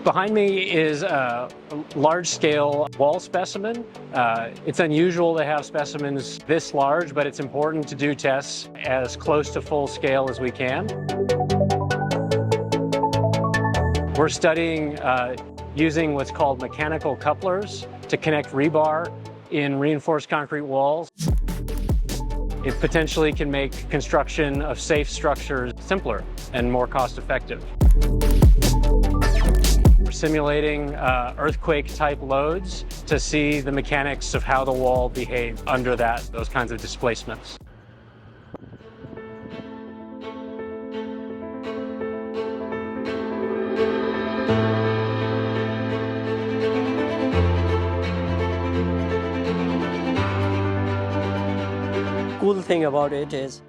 Behind me is a large-scale wall specimen. It's unusual to have specimens this large, but it's important to do tests as close to full scale as we can. We're studying using what's called mechanical couplers to connect rebar in reinforced concrete walls. It potentially can make construction of safe structures simpler and more cost-effective. We're simulating earthquake-type loads to see the mechanics of how the wall behaves under those kinds of displacements. Cool thing about it is